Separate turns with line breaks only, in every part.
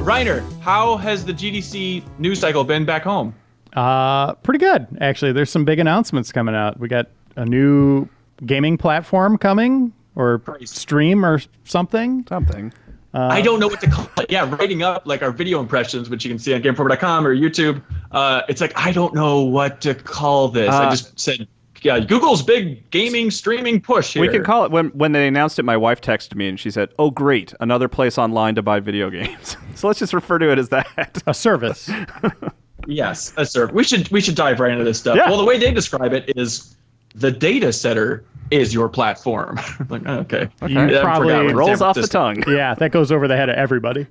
Reiner, how has the GDC news cycle been back home?
Pretty good, actually. There's some big announcements coming out. We got a new gaming platform coming, or stream or something.
I don't know what to call it. Yeah, writing up like our video impressions, which you can see on GameInformer.com or YouTube. It's like, I don't know what to call this. I just said, yeah, Google's big gaming streaming push here.
We can call it, when they announced it, my wife texted me and she said, oh, great, another place online to buy video games. So let's just refer to it as that.
A service.
Yes, a service. We should dive right into this stuff.
Yeah.
Well, the way they describe it is the data center is your platform. Like, okay.
You probably
rolls off the tongue.
Yeah, that goes over the head of everybody.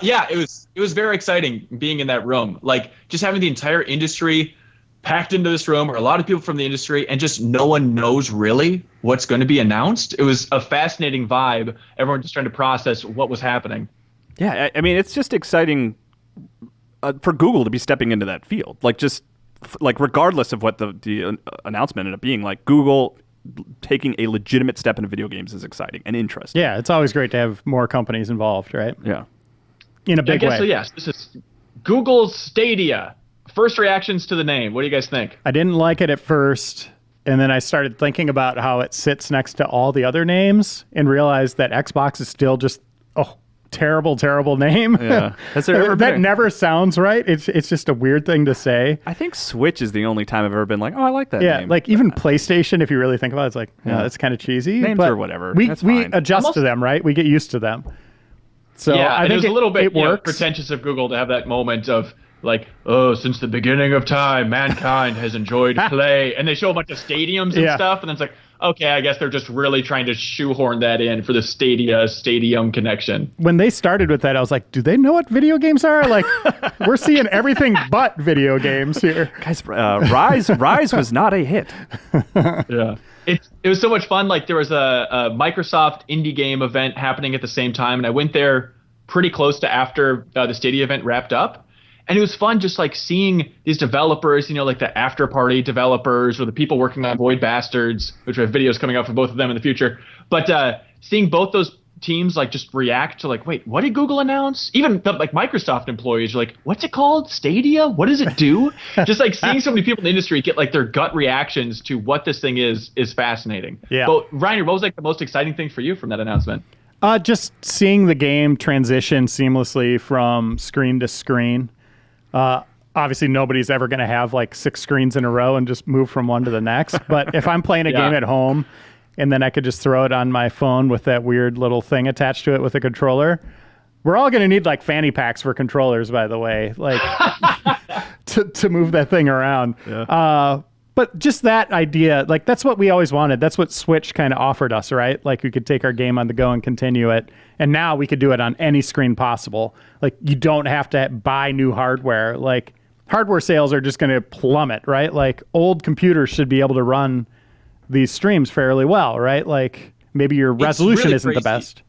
Yeah, it was very exciting being in that room. Like, just having the entire industry packed into this room, or a lot of people from the industry, and just no one knows really what's going to be announced. It was a fascinating vibe. Everyone just trying to process what was happening.
Yeah, I mean, it's just exciting for Google to be stepping into that field. Like, just like regardless of what the announcement ended up being, like Google taking a legitimate step into video games is exciting and interesting.
Yeah, it's always great to have more companies involved, right?
Yeah.
In a big way.
So yes, this is Google's Stadia. First reactions to the name. What do you guys think?
I didn't like it at first, and then I started thinking about how it sits next to all the other names and realized that Xbox is still just terrible name.
Yeah.
That never sounds right. It's just a weird thing to say.
I think Switch is the only time I've ever been like, oh, I like that
yeah,
name.
like even PlayStation, if you really think about it, it's like, that's kind of cheesy.
Names
but
or whatever.
We
That's fine.
adjust to them, right? We get used to them. So
yeah,
I think
it was a little bit
works.
pretentious of Google to have that moment of like, oh, since the beginning of time, mankind has enjoyed play. And they show a bunch of stadiums and stuff. And then it's like, okay, I guess they're just really trying to shoehorn that in for the stadium connection.
When they started with that, I was like, do they know what video games are? Like, we're seeing everything but video games here.
Guys, Rise was not a hit.
Yeah. It was so much fun. Like, there was a Microsoft indie game event happening at the same time. And I went there pretty close to after the Stadia event wrapped up. And it was fun just like seeing these developers, like the after party developers or the people working on Void Bastards, which we have videos coming out for both of them in the future. But seeing both those teams like just react to like, wait, what did Google announce? Even like Microsoft employees are like, what's it called? Stadia? What does it do? Just like seeing so many people in the industry get like their gut reactions to what this thing is fascinating.
Yeah.
But Reiner, what was like the most exciting thing for you from that announcement?
Just seeing the game transition seamlessly from screen to screen. Obviously, nobody's ever going to have like 6 screens in a row and just move from one to the next. But if I'm playing a game at home and then I could just throw it on my phone with that weird little thing attached to it with a controller, we're all going to need like fanny packs for controllers, by the way, like to move that thing around. Yeah. But just that idea, like that's what we always wanted. That's what Switch kind of offered us, right? Like we could take our game on the go and continue it. And now we could do it on any screen possible. Like you don't have to buy new hardware. Like hardware sales are just going to plummet, right? Like old computers should be able to run these streams fairly well, right? Like maybe your resolution
really
isn't
crazy.
the best.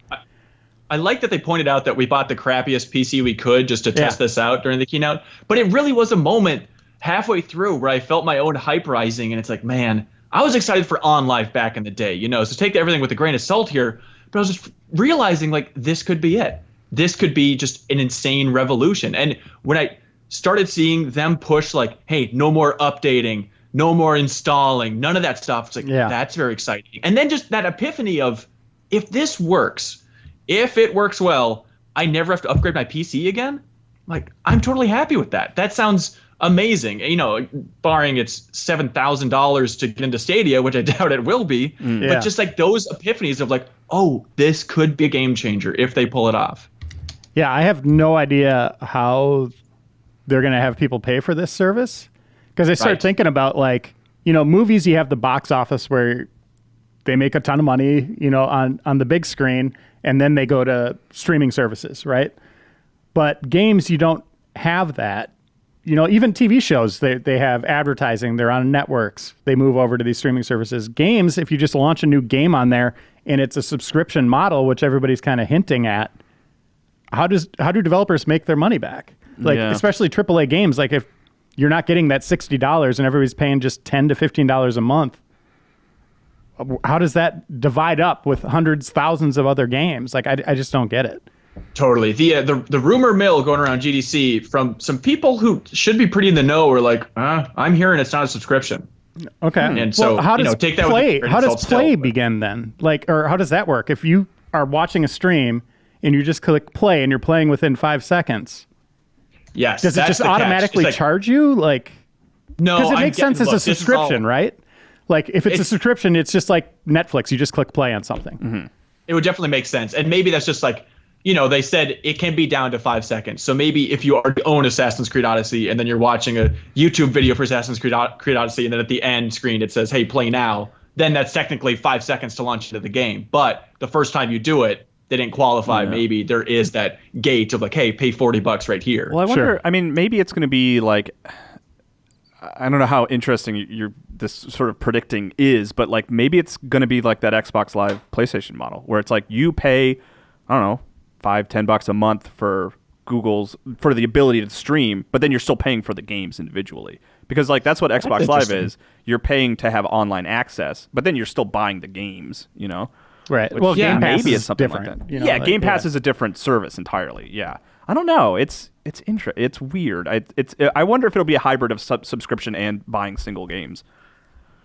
I like that they pointed out that we bought the crappiest PC we could just to test this out during the keynote. But it really was a moment halfway through where I felt my own hype rising, and it's like, man, I was excited for OnLive back in the day, so take everything with a grain of salt here, but I was just realizing like this could be it. This could be just an insane revolution. And when I started seeing them push like, hey, no more updating, no more installing, none of that stuff, it's like, that's very exciting. And then just that epiphany of, if this works, if it works well, I never have to upgrade my PC again. Like, I'm totally happy with that. That sounds amazing, barring it's $7,000 to get into Stadia, which I doubt it will be. But just like those epiphanies of like, oh, this could be a game changer if they pull it off.
Yeah, I have no idea how they're going to have people pay for this service. Because I start thinking about like, movies, you have the box office where they make a ton of money, on the big screen, and then they go to streaming services, right? But games, you don't have that. Even TV shows, they have advertising. They're on networks. They move over to these streaming services. Games, if you just launch a new game on there and it's a subscription model, which everybody's kind of hinting at, how do developers make their money back? Like, especially AAA games, like if you're not getting that $60 and everybody's paying just $10 to $15 a month, how does that divide up with hundreds, thousands of other games? Like, I just don't get it.
Totally. The rumor mill going around GDC from some people who should be pretty in the know were like, I'm hearing it's not a subscription.
Okay.
And so,
how does
take that
play?
with
How does play
still,
begin then? Like, or how does that work? If you are watching a stream and you just click play and you're playing within 5 seconds,
yes,
does it just automatically charge you? Like,
no,
because it makes sense as a subscription, right? Like, if it's a subscription, it's just like Netflix. You just click play on something.
Mm-hmm. It would definitely make sense, and maybe that's just like, they said it can be down to 5 seconds. So maybe if you already own Assassin's Creed Odyssey and then you're watching a YouTube video for Assassin's Creed Odyssey, and then at the end screen it says, hey, play now, then that's technically 5 seconds to launch into the game. But the first time you do it, they didn't qualify. Yeah. Maybe there is that gate of like, hey, pay $40 right here.
Well, I wonder, I mean, maybe it's going to be like, I don't know how interesting this sort of predicting is, but like maybe it's going to be like that Xbox Live PlayStation model where it's like you pay, I don't know, $5-10 a month for for the ability to stream, but then you're still paying for the games individually, because like that's what Xbox Live is. You're paying to have online access, but then you're still buying the games,
Right. Well, Game Pass
maybe
is
it's something
different.
Like that. Game Pass is a different service entirely. Yeah. I don't know. It's weird. I wonder if it'll be a hybrid of subscription and buying single games.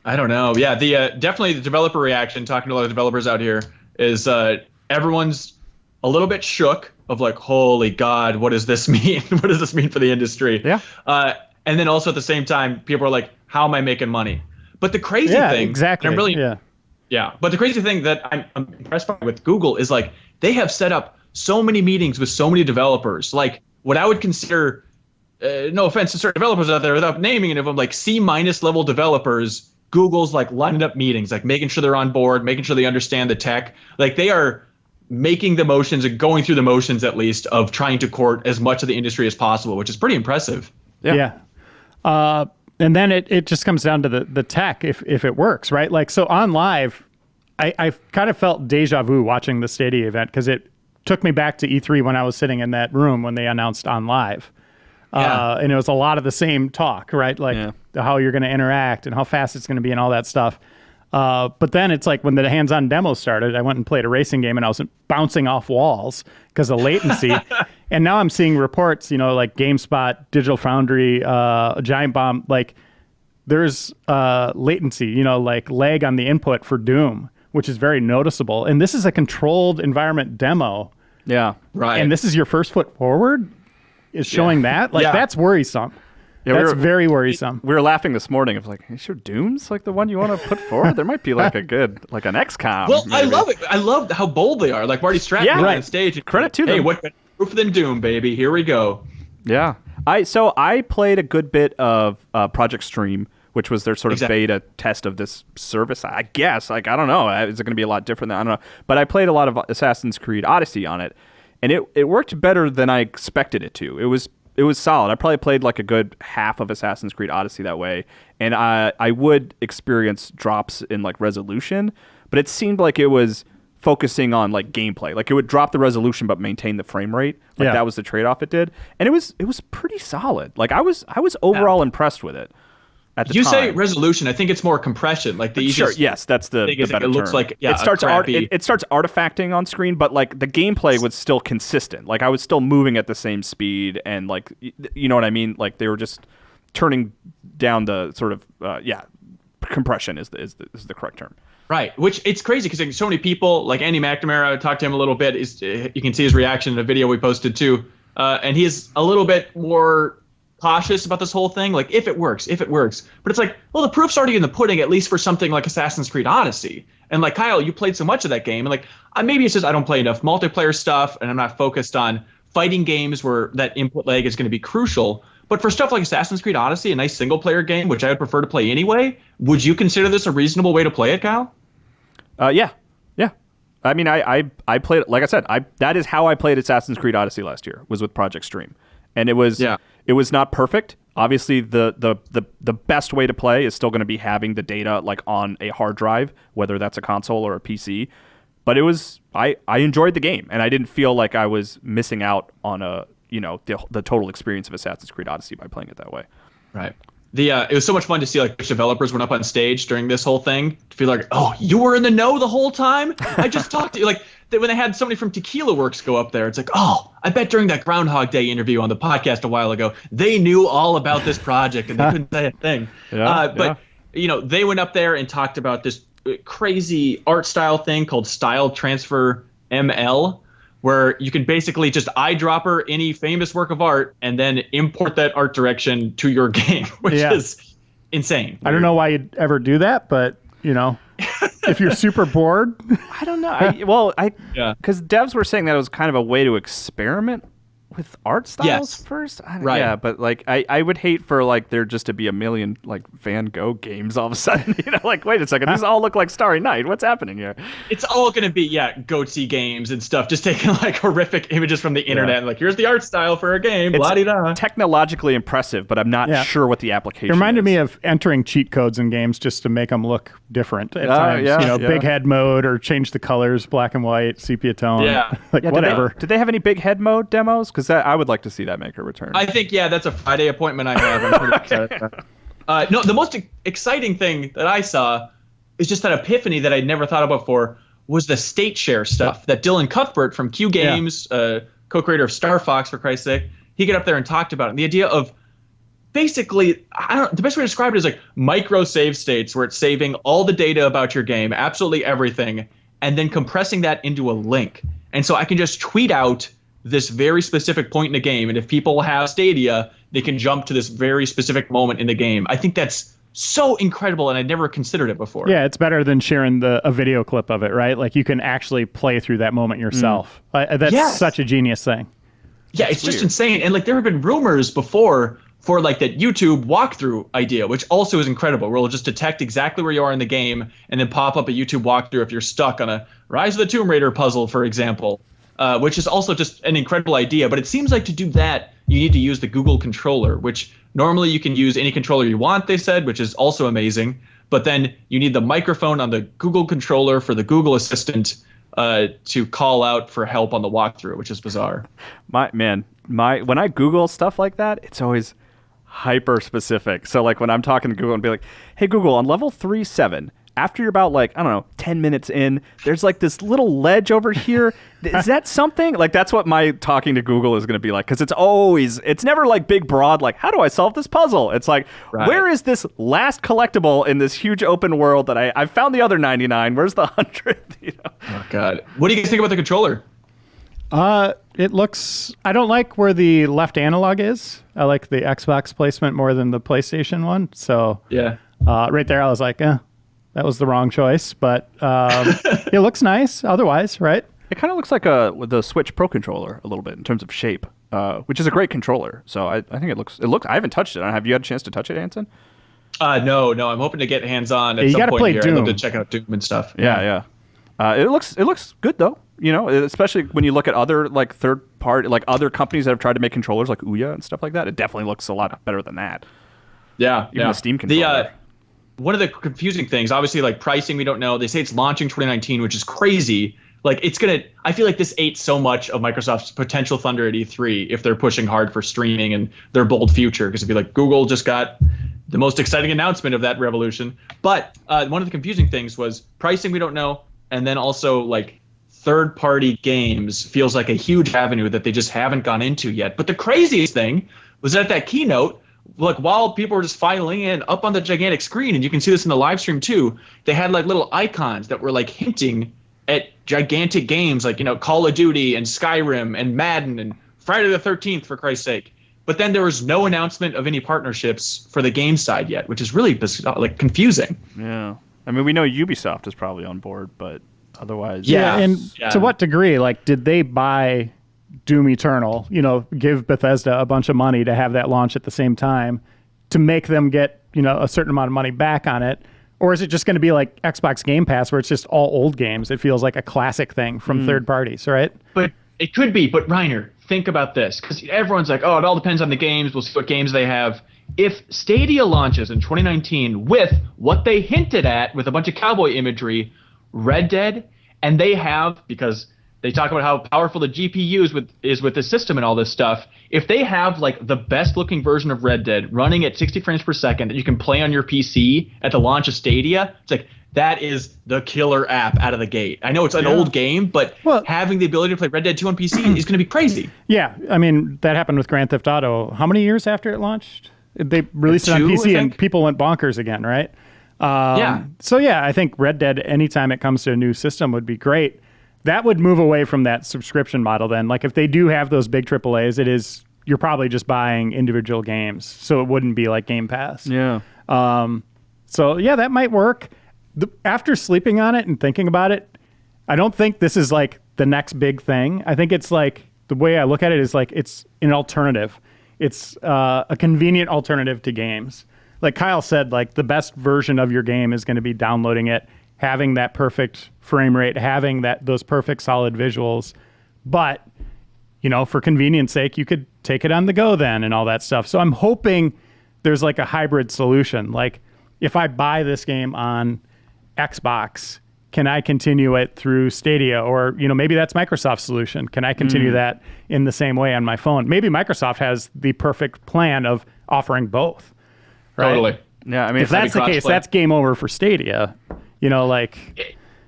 I don't know. Yeah, definitely the developer reaction, talking to a lot of developers out here, is everyone's a little bit shook of like, holy God, what does this mean? What does this mean for the industry?
Yeah.
And then also at the same time, people are like, how am I making money? But the crazy thing,
exactly.
I'm really, yeah. But the crazy thing that I'm impressed by with Google is like they have set up so many meetings with so many developers. Like what I would consider, no offense to certain developers out there without naming any of them, like C- level developers. Google's like lining up meetings, like making sure they're on board, making sure they understand the tech. Like they are making the motions and going through the motions at least of trying to court as much of the industry as possible, which is pretty impressive.
Yeah. And then it just comes down to the tech, if it works, right? Like, so on live, I kind of felt deja vu watching the Stadia event because it took me back to E3 when I was sitting in that room when they announced on live. And it was a lot of the same talk, right? Like how you're going to interact and how fast it's going to be and all that stuff. But then it's like when the hands-on demo started, I went and played a racing game and I was bouncing off walls because of latency. And now I'm seeing reports, like GameSpot, Digital Foundry, Giant Bomb, like there's latency, like lag on the input for Doom, which is very noticeable. And this is a controlled environment demo.
Yeah.
Right.
And this is your first foot forward is showing that? Like, that's worrisome. Yeah, that's very worrisome.
We were laughing this morning of like, are you sure Doom's like the one you want to put forward? There might be like an XCOM.
Well,
maybe.
I love it. I love how bold they are. Like Marty Stratton on stage.
Credit to them.
Hey, what better proof than Doom, baby? Here we go.
Yeah. I played a good bit of Project Stream, which was their sort of beta test of this service. I guess. Like, I don't know. Is it going to be a lot different? I don't know. But I played a lot of Assassin's Creed Odyssey on it, and it worked better than I expected it to. It was solid. I probably played like a good half of Assassin's Creed Odyssey that way, and I would experience drops in like resolution, but it seemed like it was focusing on like gameplay. Like it would drop the resolution but maintain the frame rate. Like that was the trade-off it did, and it was pretty solid. Like I was overall impressed with it. At the time.
Say resolution. I think it's more compression. Like the easiest.
Sure. Yes, that's the better
it looks
term.
like
it starts it starts artifacting on screen, but like the gameplay was still consistent. Like I was still moving at the same speed, and like you know what I mean. Like they were just turning down the sort of compression is the correct term.
Right, which it's crazy because like, so many people, like Andy McNamara, I talked to him a little bit. You can see his reaction in a video we posted too, and he's a little bit more cautious about this whole thing, like if it works, but it's like, well, the proof's already in the pudding, at least for something like Assassin's Creed Odyssey. And like Kyle, you played so much of that game, and like maybe it's just I don't play enough multiplayer stuff, and I'm not focused on fighting games where that input lag is going to be crucial. But for stuff like Assassin's Creed Odyssey, a nice single player game, which I would prefer to play anyway, would you consider this a reasonable way to play it, Kyle?
Yeah. I mean, I played, like I said, that is how I played Assassin's Creed Odyssey last year, was with Project Stream. And it was not perfect. Obviously, the best way to play is still going to be having the data like on a hard drive, whether that's a console or a PC. But it was I enjoyed the game, and I didn't feel like I was missing out on the total experience of Assassin's Creed Odyssey by playing it that way.
Right. It was so much fun to see like which developers went up on stage during this whole thing to feel like, oh, you were in the know the whole time. I just talked to you. Like when they had somebody from Tequila Works go up there, it's like, oh, I bet during that Groundhog Day interview on the podcast a while ago, they knew all about this project and they couldn't say a thing. But they went up there and talked about this crazy art style thing called Style Transfer ML, where you can basically just eyedropper any famous work of art and then import that art direction to your game, which is insane.
I don't know why you'd ever do that, but if you're super bored.
I don't know. Because devs were saying that it was kind of a way to experiment with art styles first.
Right.
Yeah, but like I would hate for like there just to be a million like Van Gogh games all of a sudden. Like wait a second, these all look like Starry Night. What's happening here?
It's all going to be goatsy games and stuff, just taking like horrific images from the internet and like here's the art style for a game.
It's technologically impressive, but I'm not sure what the application.
It reminded me of entering cheat codes in games just to make them look different at times. Big head mode or change the colors, black and white, sepia tone. Whatever.
Did they have any big head mode demos? Because I would like to see that make a return.
I think that's a Friday appointment I have. I'm pretty excited. No, the most exciting thing that I saw is just that epiphany that I'd never thought of before was the state share stuff that Dylan Cuthbert from Q Games, co-creator of Star Fox, for Christ's sake, he got up there and talked about it. And the idea of basically, the best way to describe it is like micro save states where it's saving all the data about your game, absolutely everything, and then compressing that into a link. And so I can just tweet out this very specific point in the game, and if people have Stadia, they can jump to this very specific moment in the game. I think that's so incredible, and I'd never considered it before.
Yeah, it's better than sharing a video clip of it, right? Like you can actually play through that moment yourself. That's such a genius thing.
Yeah, it's just insane. And like there have been rumors before for like that YouTube walkthrough idea, which also is incredible, where it'll just detect exactly where you are in the game and then pop up a YouTube walkthrough if you're stuck on a Rise of the Tomb Raider puzzle, for example. Which is also just an incredible idea. But it seems like to do that, you need to use the Google controller, which normally you can use any controller you want, they said, which is also amazing. But then you need the microphone on the Google controller for the Google Assistant to call out for help on the walkthrough, which is bizarre.
When I Google stuff like that, it's always hyper specific. So like when I'm talking to Google and be like, hey, Google, on level 3-7, after you're about like, I don't know, 10 minutes in, there's like this little ledge over here. Is that something? Like that's what my talking to Google is going to be like. Because it's never like big, broad, like, how do I solve this puzzle? It's like, where is this last collectible in this huge open world that I found the other 99? Where's the 100?
Oh, God. What do you guys think about the controller?
It looks, I don't like where the left analog is. I like the Xbox placement more than the PlayStation one. So right there, I was like, that was the wrong choice, but it looks nice otherwise, right?
It kind of looks like the Switch Pro controller a little bit in terms of shape, which is a great controller. So I think it looks. I haven't touched it. Have you had a chance to touch it, Anson?
No. I'm hoping to get hands on at some point
play
here.
Doom.
I'd love to check out Doom and stuff.
Yeah. It looks good though. Especially when you look at other like third party, like other companies that have tried to make controllers like Ouya and stuff like that. It definitely looks a lot better than that.
Yeah.
Even the Steam controller.
One of the confusing things, obviously, like pricing, we don't know. They say it's launching 2019, which is crazy. Like I feel like this ate so much of Microsoft's potential thunder at E3 if they're pushing hard for streaming and their bold future. Because it'd be like Google just got the most exciting announcement of that revolution. But one of the confusing things was pricing, we don't know. And then also like third-party games feels like a huge avenue that they just haven't gone into yet. But the craziest thing was that at that keynote, like while people were just filing in up on the gigantic screen, and you can see this in the live stream too, they had like little icons that were like hinting at gigantic games like, Call of Duty and Skyrim and Madden and Friday the 13th, for Christ's sake. But then there was no announcement of any partnerships for the game side yet, which is really like confusing.
Yeah. I mean, we know Ubisoft is probably on board, but otherwise.
Yeah. And to what degree, like, did they buy Doom Eternal, give Bethesda a bunch of money to have that launch at the same time to make them get, a certain amount of money back on it? Or is it just going to be like Xbox Game Pass where it's just all old games? It feels like a classic thing from third parties, right?
But it could be. But Reiner, think about this, because everyone's like, oh, it all depends on the games. We'll see what games they have. If Stadia launches in 2019 with what they hinted at with a bunch of cowboy imagery, Red Dead, and they have, because They talk about how powerful the GPU is with the system and all this stuff. If they have like the best looking version of Red Dead running at 60 frames per second that you can play on your PC at the launch of Stadia, it's like that is the killer app out of the gate. I know it's an old game, but having the ability to play Red Dead 2 on PC is going to be crazy.
Yeah, I mean, that happened with Grand Theft Auto. How many years after it launched? They released it on PC and people went bonkers again, right? So yeah, I think Red Dead, anytime it comes to a new system, would be great. That would move away from that subscription model then. Like if they do have those big AAAs, you're probably just buying individual games. So it wouldn't be like Game Pass.
Yeah.
So yeah, that might work. After sleeping on it and thinking about it, I don't think this is like the next big thing. I think it's like, the way I look at it is like it's an alternative. It's a convenient alternative to games. Like Kyle said, like the best version of your game is going to be downloading it, having that perfect frame rate, having those perfect solid visuals. But, for convenience sake, you could take it on the go then and all that stuff. So I'm hoping there's like a hybrid solution. Like if I buy this game on Xbox, can I continue it through Stadia? Or, maybe that's Microsoft's solution. Can I continue that in the same way on my phone? Maybe Microsoft has the perfect plan of offering both. Right?
Totally.
Yeah, I mean,
if that's the case, that's game over for Stadia.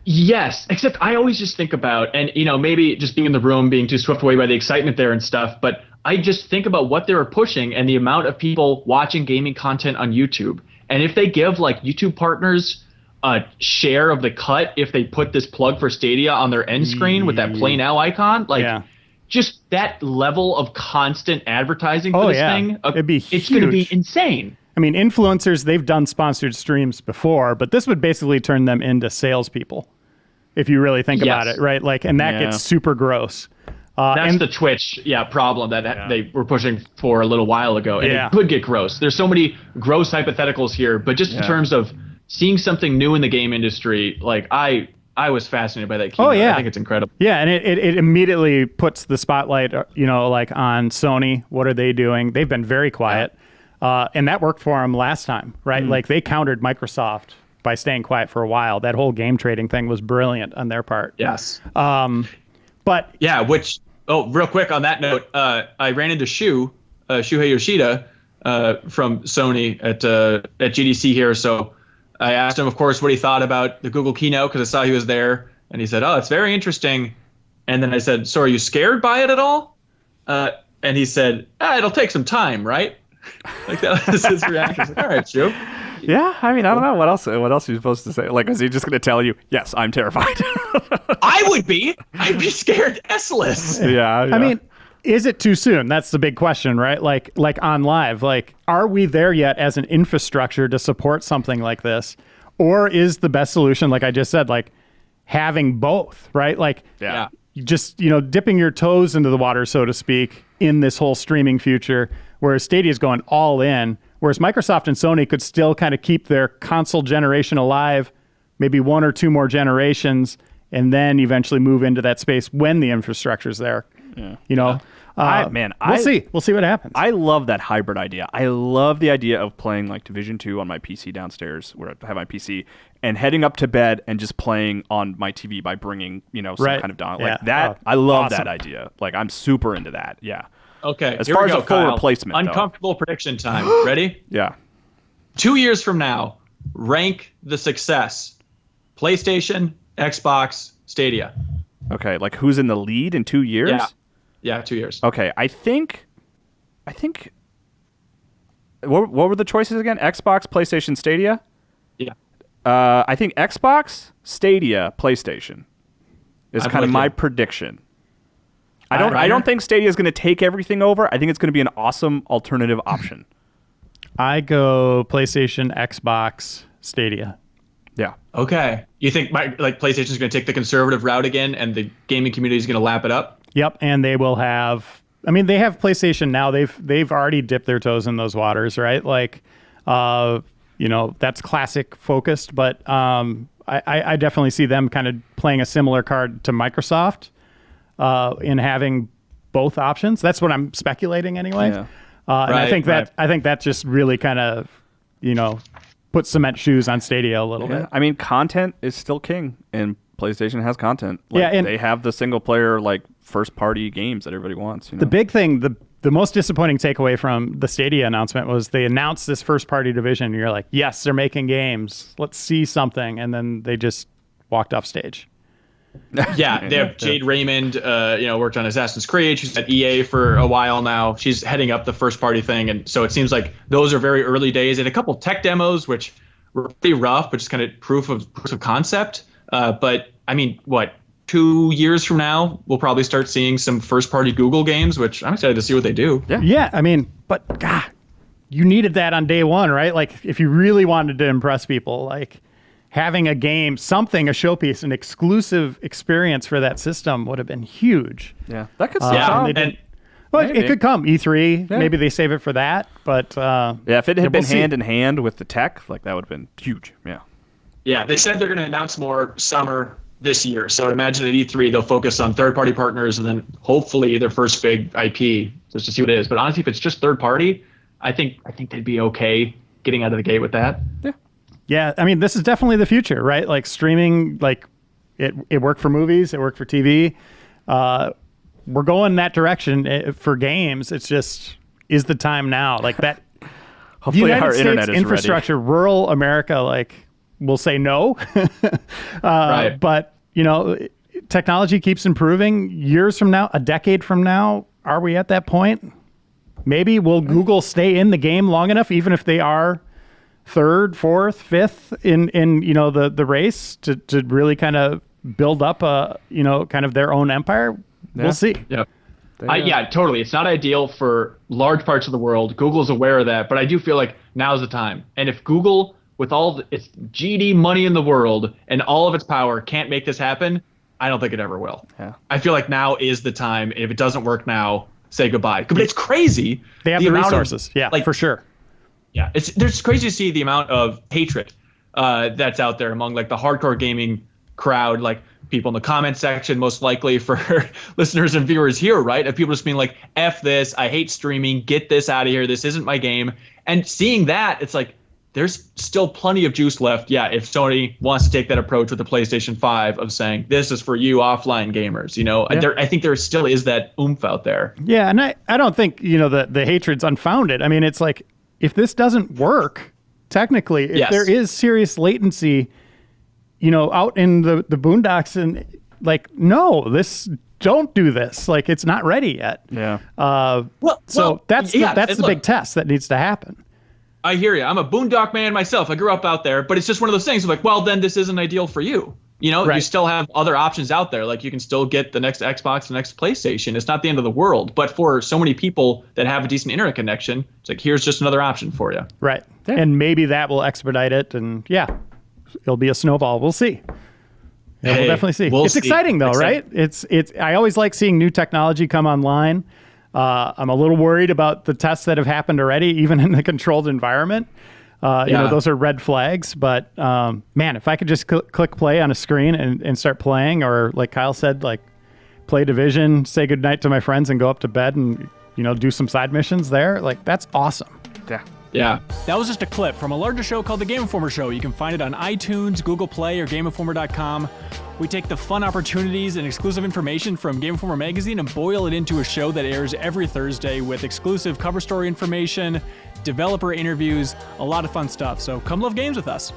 Yes, except I always just think about, and maybe just being in the room, being too swept away by the excitement there and stuff, but I just think about what they were pushing and the amount of people watching gaming content on YouTube. And if they give like YouTube partners a share of the cut, if they put this plug for Stadia on their end screen with that Play Now icon, just that level of constant advertising for this thing,
it'd be huge.
It's going to be insane.
I mean, influencers, they've done sponsored streams before, but this would basically turn them into salespeople, if you really think about it, right? Like, and that gets super gross.
That's the Twitch, problem that they were pushing for a little while ago, and it could get gross. There's so many gross hypotheticals here, but just in terms of seeing something new in the game industry, like I was fascinated by that keynote. I think it's incredible.
Yeah, and it immediately puts the spotlight, like on Sony. What are they doing? They've been very quiet. And that worked for them last time, right? Like they countered Microsoft by staying quiet for a while. That whole game trading thing was brilliant on their part.
Yes.
But
real quick on that note, I ran into Shuhei Yoshida from Sony at GDC here. So I asked him, of course, what he thought about the Google keynote because I saw he was there, and he said, "Oh, it's very interesting." And then I said, "So are you scared by it at all?" And he said, "It'll take some time, right?" Like that was his reaction. Like, all right, Shu.
Yeah, I mean, I don't know what else are you supposed to say. Like, is he just going to tell you, "Yes, I'm terrified"?
I'd be scared S-less.
Yeah.
I mean, is it too soon? That's the big question, right? Like on live, like, are we there yet as an infrastructure to support something like this? Or is the best solution, like I just said, like having both, right? Like, just, dipping your toes into the water, so to speak, in this whole streaming future, whereas Stadia is going all in, whereas Microsoft and Sony could still kind of keep their console generation alive, maybe one or two more generations, and then eventually move into that space when the infrastructure's there. Yeah. We'll see. We'll see what happens.
I love that hybrid idea. I love the idea of playing like Division 2 on my PC downstairs, where I have my PC, and heading up to bed and just playing on my TV by bringing, some kind of down like that. I love that idea. Like I'm super into that. Yeah.
Okay.
As far as a full replacement,
uncomfortable prediction time. Ready?
Yeah.
2 years from now, rank the success: PlayStation, Xbox, Stadia.
Okay. Like who's in the lead in 2 years?
Yeah, 2 years.
Okay. I think. What were the choices again? Xbox, PlayStation, Stadia.
Yeah.
I think Xbox, Stadia, PlayStation is kind of my prediction. I don't think Stadia is going to take everything over. I think it's going to be an awesome alternative option.
I go PlayStation, Xbox, Stadia.
Yeah.
Okay. You think PlayStation is going to take the conservative route again, and the gaming community is going to lap it up?
Yep, and they will have. I mean, they have PlayStation now. They've already dipped their toes in those waters, right? Like, that's classic focused, but I definitely see them kind of playing a similar card to Microsoft in having both options. That's what I'm speculating anyway. Yeah. And I think that just really kind of, puts cement shoes on Stadia a little bit.
I mean, content is still king, and PlayStation has content. Like,
Yeah, and
they have the single player like first party games that everybody wants. You know?
The big thing, the most disappointing takeaway from the Stadia announcement was they announced this first party division. And you're like, yes, they're making games. Let's see something. And then they just walked off stage.
Yeah, they have Jade Raymond, worked on Assassin's Creed. She's at EA for a while now. She's heading up the first party thing. And so it seems like those are very early days. And a couple tech demos, which were pretty rough, but just kind of proof of concept. But I mean, 2 years from now, we'll probably start seeing some first party Google games, which I'm excited to see what they do.
Yeah. I mean, but God, you needed that on day one, right? Like if you really wanted to impress people, like having a game, something, a showpiece, an exclusive experience for that system would have been huge.
Yeah, that could
it could come E3. Yeah. Maybe they save it for that. But
if it had been hand in hand with the tech, like that would have been huge. Yeah.
Yeah, they said they're going to announce more summer this year. So imagine at E3 they'll focus on third-party partners and then hopefully their first big IP just to see what it is. But honestly, if it's just third-party, I think they'd be okay getting out of the gate with that.
Yeah.
Yeah, I mean, this is definitely the future, right? Like streaming, like it worked for movies, it worked for TV. We're going that direction for games. It's just, is the time now? Like that.
Hopefully
United
our
States
internet is
infrastructure,
ready.
Rural America, like will say no.
Right.
But technology keeps improving. Years from now, a decade from now, are we at that point? Maybe will Google stay in the game long enough, even if they are third, fourth, fifth in the race to really kind of build up kind of their own empire?
Yeah.
We'll see.
Yep. Yeah, totally. It's not ideal for large parts of the world. Google's aware of that, but I do feel like now's the time. And if Google, with all its GD money in the world and all of its power, can't make this happen, I don't think it ever will.
Yeah.
I feel like now is the time. If it doesn't work now, say goodbye. But it's crazy.
They have the resources. For sure.
Yeah, it's crazy to see the amount of hatred that's out there among like the hardcore gaming crowd, like people in the comment section, most likely for listeners and viewers here, right? Of people just being like, F this, I hate streaming, get this out of here, this isn't my game. And seeing that, it's like, there's still plenty of juice left. Yeah, if Sony wants to take that approach with the PlayStation 5 of saying, this is for you offline gamers, I think there still is that oomph out there.
Yeah, and I don't think, the hatred's unfounded. I mean, it's like, if this doesn't work, technically, if there is serious latency, out in the boondocks and like, no, don't do this. Like, it's not ready yet.
Yeah.
That's the big test that needs to happen.
I hear you. I'm a boondock man myself. I grew up out there, but it's just one of those things of like, well, then this isn't ideal for you. You still have other options out there. Like you can still get the next Xbox, the next PlayStation. It's not the end of the world. But for so many people that have a decent internet connection, it's like, here's just another option for you.
Right. Yeah. And maybe that will expedite it. And it'll be a snowball. We'll see. Yeah, we'll definitely see. It's exciting though, right? It's. I always like seeing new technology come online. I'm a little worried about the tests that have happened already, even in the controlled environment. Those are red flags, but man, if I could just click play on a screen and start playing, or like Kyle said, like play Division, say goodnight to my friends and go up to bed and, do some side missions there, like that's awesome.
Yeah.
That was just a clip from a larger show called The Game Informer Show. You can find it on iTunes, Google Play, or GameInformer.com. We take the fun opportunities and exclusive information from Game Informer magazine and boil it into a show that airs every Thursday with exclusive cover story information, developer interviews, a lot of fun stuff. So come love games with us.